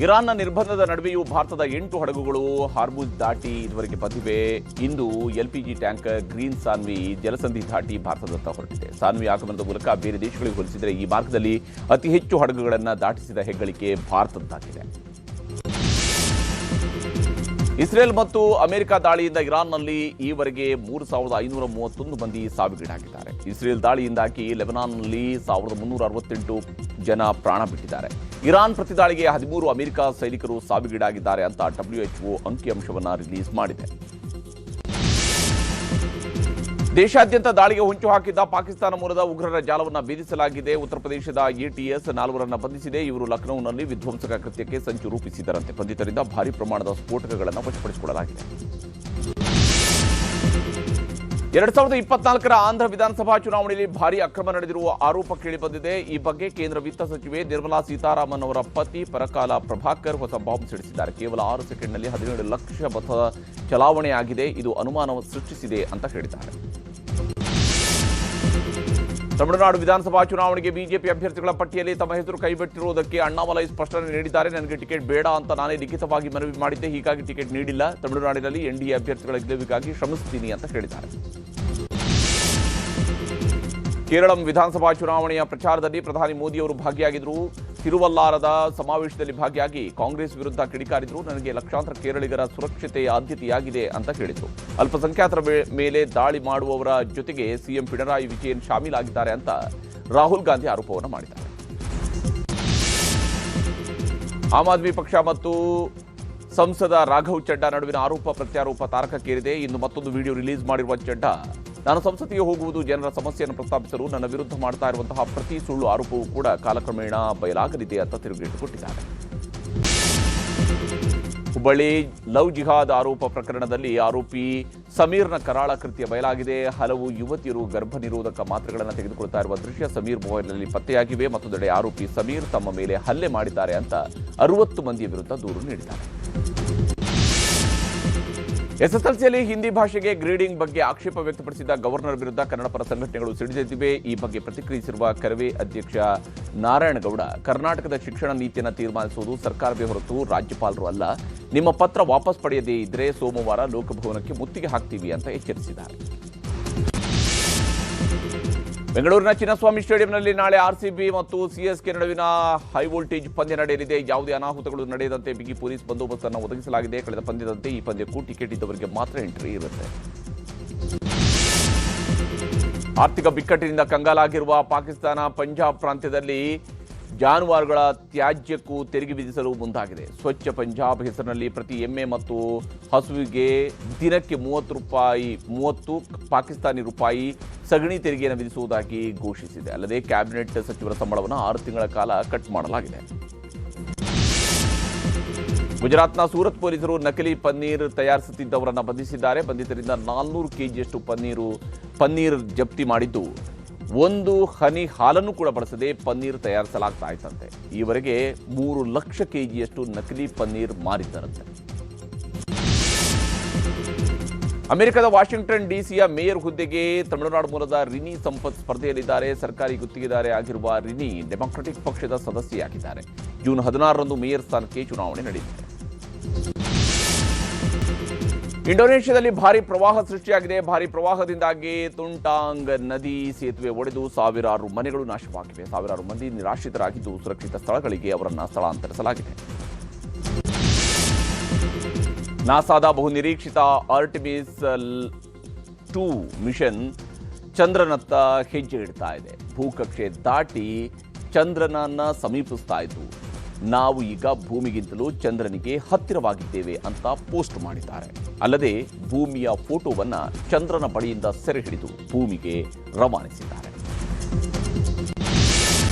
ಇರಾನ್ನ ನಿರ್ಬಂಧದ ನಡುವೆಯೂ ಭಾರತದ 8 ಹಡಗುಗಳು ಹಾರ್ಮುಜ್ ದಾಟಿ ಇದುವರೆಗೆ ಬಂದಿವೆ. ಇಂದು ಎಲ್ಪಿಜಿ ಟ್ಯಾಂಕರ್ ಗ್ರೀನ್ ಸಾನ್ವಿ ಜಲಸಂಧಿ ದಾಟಿ ಭಾರತದತ್ತ ಹೊರಟಿದೆ. ಸಾನ್ವಿ ಆಗಮನದ ಮೂಲಕ ಬೇರೆ ದೇಶಗಳಿಗೆ ಹೋಲಿಸಿದರೆ ಈ ಮಾರ್ಗದಲ್ಲಿ ಅತಿ ಹೆಚ್ಚು ಹಡಗುಗಳನ್ನು ದಾಟಿಸಿದ ಹೆಗ್ಗಳಿಕೆ ಭಾರತದ್ದಾಗಿದೆ. ಇಸ್ರೇಲ್ ಮತ್ತು ಅಮೆರಿಕ ದಾಳಿಯಿಂದ ಇರಾನ್ನಲ್ಲಿ ಈವರೆಗೆ 3,531 ಮಂದಿ ಸಾವಿಗೀಡಾಗಿದ್ದಾರೆ. ಇಸ್ರೇಲ್ ದಾಳಿಯಿಂದಾಗಿ ಲೆಬನಾನ್ನಲ್ಲಿ 1,368 ಜನ ಪ್ರಾಣ ಬಿಟ್ಟಿದ್ದಾರೆ. ಇರಾನ್ ಪ್ರತಿದಾಳಿಗೆ 13 ಅಮೆರಿಕ ಸೈನಿಕರು ಸಾವಿಗೀಡಾಗಿದ್ದಾರೆ ಅಂತ WHO ಅಂಕಿಅಂಶವನ್ನು ರಿಲೀಸ್ ಮಾಡಿದೆ. ದೇಶಾದ್ಯಂತ ದಾಳಿಗೆ ಹೊಂಚು ಹಾಕಿದ್ದ ಪಾಕಿಸ್ತಾನ ಮೂಲದ ಉಗ್ರರ ಜಾಲವನ್ನು ಭೇದಿಸಲಾಗಿದೆ. ಉತ್ತರ ಪ್ರದೇಶದ ATS 4 ಬಂಧಿಸಿದೆ. ಇವರು ಲಖನೌನಲ್ಲಿ ವಿಧ್ವಂಸಕ ಕೃತ್ಯಕ್ಕೆ ಸಂಚು ರೂಪಿಸಿದ್ದರಂತೆ. ಬಂಧಿತರಿಂದ ಭಾರೀ ಪ್ರಮಾಣದ ಸ್ಫೋಟಕಗಳನ್ನು ವಶಪಡಿಸಿಕೊಳ್ಳಲಾಗಿದೆ. 2024ರ ಆಂಧ್ರ ವಿಧಾನಸಭಾ ಚುನಾವಣೆಯಲ್ಲಿ ಭಾರೀ ಅಕ್ರಮ ನಡೆದಿರುವ ಆರೋಪ ಕೇಳಿಬಂದಿದೆ. ಈ ಬಗ್ಗೆ ಕೇಂದ್ರ ವಿತ್ತ ಸಚಿವೆ ನಿರ್ಮಲಾ ಸೀತಾರಾಮನ್ ಅವರ ಪತಿ ಪರಕಾಲ ಪ್ರಭಾಕರ್ ಹೊಸ ಬಾಂಬ್ ಸಿಡಿಸಿದ್ದಾರೆ. ಕೇವಲ 6 ಸೆಕೆಂಡ್ನಲ್ಲಿ 17 ಲಕ್ಷ ಮತ ಚಲಾವಣೆಯಾಗಿದೆ. ಇದು ಅನುಮಾನ ಸೃಷ್ಟಿಸಿದೆ ಅಂತ ಹೇಳಿದ್ದಾರೆ. ತಮಿಳುನಾಡು ವಿಧಾನಸಭಾ ಚುನಾವಣೆಗೆ ಬಿಜೆಪಿ ಅಭ್ಯರ್ಥಿಗಳ ಪಟ್ಟಿಯಲ್ಲಿ ತಮ್ಮ ಹೆಸರು ಕೈಬಿಟ್ಟಿರುವುದಕ್ಕೆ ಅಣ್ಣಾಮಲೈ ಸ್ಪಷ್ಟನೆ ನೀಡಿದ್ದಾರೆ. ನನಗೆ ಟಿಕೆಟ್ ಬೇಡ ಅಂತ ನಾನೇ ಲಿಖಿತವಾಗಿ ಮನವಿ ಮಾಡಿದ್ದೆ, ಹೀಗಾಗಿ ಟಿಕೆಟ್ ನೀಡಿಲ್ಲ. ತಮಿಳುನಾಡಿನಲ್ಲಿ NDA ಅಭ್ಯರ್ಥಿಗಳ ಗೆಲುವಿಗಾಗಿ ಶ್ರಮಿಸುತ್ತೀನಿ ಅಂತ ಹೇಳಿದ್ದಾರೆ. ಕೇರಳಂ ವಿಧಾನಸಭಾ ಚುನಾವಣೆಯ ಪ್ರಚಾರದಲ್ಲಿ ಪ್ರಧಾನಿ ಮೋದಿ ಅವರು ಭಾಗಿಯಾಗಿದ್ದರು. ತಿರುವಲ್ಲಾರದ ಸಮಾವೇಶದಲ್ಲಿ ಭಾಗಿಯಾಗಿ ಕಾಂಗ್ರೆಸ್ ವಿರುದ್ಧ ಕಿಡಿಕಾರಿದ್ರು. ನನಗೆ ಲಕ್ಷಾಂತರ ಕೇರಳಿಗರ ಸುರಕ್ಷತೆಯ ಆದ್ಯತೆಯಾಗಿದೆ ಅಂತ ಹೇಳಿದರು. ಅಲ್ಪಸಂಖ್ಯಾತರ ಮೇಲೆ ದಾಳಿ ಮಾಡುವವರ ಜೊತೆಗೆ ಸಿಎಂ ಪಿಣರಾಯಿ ವಿಜಯನ್ ಶಾಮೀಲಾಗಿದ್ದಾರೆ ಅಂತ ರಾಹುಲ್ ಗಾಂಧಿ ಆರೋಪವನ್ನು ಮಾಡಿದ್ದಾರೆ. ಆಮ್ ಆದ್ಮಿ ಪಕ್ಷ ಮತ್ತು ಸಂಸದ ರಾಘವ್ ಚಡ್ಡಾ ನಡುವಿನ ಆರೋಪ ಪ್ರತ್ಯಾರೋಪ ತಾರಕಕ್ಕೇರಿದೆ. ಇನ್ನು ಮತ್ತೊಂದು ವಿಡಿಯೋ ರಿಲೀಸ್ ಮಾಡಿರುವ ಚಡ್ಡಾ, ನಾನು ಸಂಸತ್ತಿಗೆ ಹೋಗುವುದು ಜನರ ಸಮಸ್ಯೆಯನ್ನು ಪ್ರಸ್ತಾಪಿಸಲು, ನನ್ನ ವಿರುದ್ಧ ಮಾಡ್ತಾ ಇರುವಂತಹ ಪ್ರತಿ ಸುಳ್ಳು ಆರೋಪವೂ ಕೂಡ ಕಾಲಕ್ರಮೇಣ ಬಯಲಾಗಲಿದೆ ಅಂತ ತಿರುಗೇಟು ಕೊಟ್ಟಿದ್ದಾರೆ. ಹುಬ್ಬಳ್ಳಿ ಲವ್ ಜಿಹಾದ್ ಆರೋಪ ಪ್ರಕರಣದಲ್ಲಿ ಆರೋಪಿ ಸಮೀರ್ನ ಕರಾಳ ಕೃತ್ಯ ಬಯಲಾಗಿದೆ. ಹಲವು ಯುವತಿಯರು ಗರ್ಭ ನಿರೋಧಕ ಮಾತ್ರೆಗಳನ್ನು ತೆಗೆದುಕೊಳ್ತಾ ಇರುವ ದೃಶ್ಯ ಸಮೀರ್ ಮೊಬೈಲ್ನಲ್ಲಿ ಪತ್ತೆಯಾಗಿವೆ. ಮತ್ತೊಂದೆಡೆ ಆರೋಪಿ ಸಮೀರ್ ತಮ್ಮ ಮೇಲೆ ಹಲ್ಲೆ ಮಾಡಿದ್ದಾರೆ ಅಂತ 60 ಮಂದಿಯ ವಿರುದ್ಧ ದೂರು ನೀಡಿದ್ದಾರೆ. SSLCಯಲ್ಲಿ ಹಿಂದಿ ಭಾಷೆಗೆ ಗ್ರೇಡಿಂಗ್ ಬಗ್ಗೆ ಆಕ್ಷೇಪ ವ್ಯಕ್ತಪಡಿಸಿದ ಗವರ್ನರ್ ವಿರುದ್ಧ ಕನ್ನಡ ಪರ ಸಂಘಟನೆಗಳು ಸಿಡಿದೆದ್ದಿವೆ. ಈ ಬಗ್ಗೆ ಪ್ರತಿಕ್ರಿಯಿಸಿರುವ ಕರವೇ ಅಧ್ಯಕ್ಷ ನಾರಾಯಣಗೌಡ, ಕರ್ನಾಟಕದ ಶಿಕ್ಷಣ ನೀತಿಯನ್ನು ತೀರ್ಮಾನಿಸುವುದು ಸರ್ಕಾರವೇ ಹೊರತು ರಾಜ್ಯಪಾಲರು ಅಲ್ಲ. ನಿಮ್ಮ ಪತ್ರ ವಾಪಸ್ ಪಡೆಯದೇ ಇದ್ದರೆ ಸೋಮವಾರ ಲೋಕಭವನಕ್ಕೆ ಮುತ್ತಿಗೆ ಹಾಕ್ತೀವಿ ಅಂತ ಎಚ್ಚರಿಸಿದ್ದಾರೆ. ಬೆಂಗಳೂರಿನ ಚಿನ್ನಸ್ವಾಮಿ ಸ್ಟೇಡಿಯಂನಲ್ಲಿ ನಾಳೆ RCB ಮತ್ತು CSK ನಡುವಿನ ಹೈ ವೋಲ್ಟೇಜ್ ಪಂದ್ಯ ನಡೆಯಲಿದೆ. ಯಾವುದೇ ಅನಾಹುತಗಳು ನಡೆಯದಂತೆ ಬಿಗಿ ಪೊಲೀಸ್ ಬಂದೋಬಸ್ತನ್ನು ಒದಗಿಸಲಾಗಿದೆ. ಕಳೆದ ಪಂದ್ಯದಂತೆ ಈ ಪಂದ್ಯಕ್ಕೂ ಟಿಕೆಟ್ ಇದ್ದವರಿಗೆ ಮಾತ್ರ ಎಂಟ್ರಿ ಇರುತ್ತೆ. ಆರ್ಥಿಕ ಬಿಕ್ಕಟ್ಟಿನಿಂದ ಕಂಗಾಲಾಗಿರುವ ಪಾಕಿಸ್ತಾನ ಪಂಜಾಬ್ ಪ್ರಾಂತ್ಯದಲ್ಲಿ ಜಾನುವಾರುಗಳ ತ್ಯಾಜ್ಯಕ್ಕೂ ತೆರಿಗೆ ವಿಧಿಸಲು ಮುಂದಾಗಿದೆ. ಸ್ವಚ್ಛ ಪಂಜಾಬ್ ಹೆಸರಿನಲ್ಲಿ ಪ್ರತಿ ಎಮ್ಮೆ ಮತ್ತು ಹಸುವಿಗೆ ದಿನಕ್ಕೆ 30 ಪಾಕಿಸ್ತಾನಿ ರೂಪಾಯಿ ಸಗಣಿ ತೆರಿಗೆಯನ್ನು ವಿಧಿಸುವುದಾಗಿ ಘೋಷಿಸಿದೆ. ಅಲ್ಲದೆ ಕ್ಯಾಬಿನೆಟ್ ಸಚಿವರ ಸಂಬಳವನ್ನು 6 ತಿಂಗಳ ಕಾಲ ಕಟ್ ಮಾಡಲಾಗಿದೆ. ಗುಜರಾತ್ನ ಸೂರತ್ ಪೊಲೀಸರು ನಕಲಿ ಪನ್ನೀರ್ ತಯಾರಿಸುತ್ತಿದ್ದವರನ್ನು ಬಂಧಿಸಿದ್ದಾರೆ. ಬಂಧಿತರಿಂದ 400 ಕೆಜಿಯಷ್ಟು ಪನ್ನೀರ್ ಜಪ್ತಿ ಮಾಡಿದ್ದು, 1 ಹನಿ ಹಾಲನ್ನು ಕೂಡ ಬಳಸದೆ ಪನ್ನೀರ್ ತಯಾರಿಸಲಾಗ್ತಾ ಇತ್ತಂತೆ. ಈವರೆಗೆ 3 ಲಕ್ಷ ಕೆಜಿಯಷ್ಟು ನಕಲಿ ಪನ್ನೀರ್ ಮಾರಿದ್ದರಂತೆ. ಅಮೆರಿಕದ ವಾಷಿಂಗ್ಟನ್ DCಯ ಮೇಯರ್ ಹುದ್ದೆಗೆ ತಮಿಳುನಾಡು ಮೂಲದ ರಿನಿ ಸಂಪತ್ ಸ್ಪರ್ಧೆಯಲ್ಲಿದ್ದಾರೆ. ಸರ್ಕಾರಿ ಗುತ್ತಿಗೆದಾರೆ ಆಗಿರುವ ರಿನಿ ಡೆಮಾಕ್ರೆಟಿಕ್ ಪಕ್ಷದ ಸದಸ್ಯೆಯಾಗಿದ್ದಾರೆ. ಜೂನ್ 16ರಂದು ಮೇಯರ್ ಸ್ಥಾನಕ್ಕೆ ಚುನಾವಣೆ ನಡೆದಿದೆ. ಇಂಡೋನೇಷ್ಯಾದಲ್ಲಿ ಭಾರೀ ಪ್ರವಾಹ ಸೃಷ್ಟಿಯಾಗಿದೆ. ಭಾರೀ ಪ್ರವಾಹದಿಂದಾಗಿ ತುಂಟಾಂಗ್ ನದಿ ಸೇತುವೆ ಒಡೆದು ಸಾವಿರಾರು ಮನೆಗಳು ನಾಶವಾಗಿವೆ. ಸಾವಿರಾರು ಮಂದಿ ನಿರಾಶ್ರಿತರಾಗಿದ್ದು ಸುರಕ್ಷಿತ ಸ್ಥಳಗಳಿಗೆ ಅವರನ್ನು ಸ್ಥಳಾಂತರಿಸಲಾಗಿದೆ. ನಾಸಾದ ಬಹುನಿರೀಕ್ಷಿತ ಆರ್ಟೆಮಿಸ್ 2 ಮಿಷನ್ ಚಂದ್ರನತ್ತ ಹೆಜ್ಜೆ ಇಡ್ತಾ ಇದೆ. ಭೂಕಕ್ಷೆ ದಾಟಿ ಚಂದ್ರನನ್ನ ಸಮೀಪಿಸ್ತಾ ಇದ್ದು, ನಾವು ಈಗ ಭೂಮಿಗಿಂತಲೂ ಚಂದ್ರನಿಗೆ ಹತ್ತಿರವಾಗಿದ್ದೇವೆ ಅಂತ ಪೋಸ್ಟ್ ಮಾಡಿದ್ದಾರೆ. ಅಲ್ಲದೆ ಭೂಮಿಯ ಫೋಟೋವನ್ನು ಚಂದ್ರನ ಬಳಿಯಿಂದ ಸೆರೆ ಹಿಡಿದು ಭೂಮಿಗೆ ರವಾನಿಸಿದ್ದಾರೆ.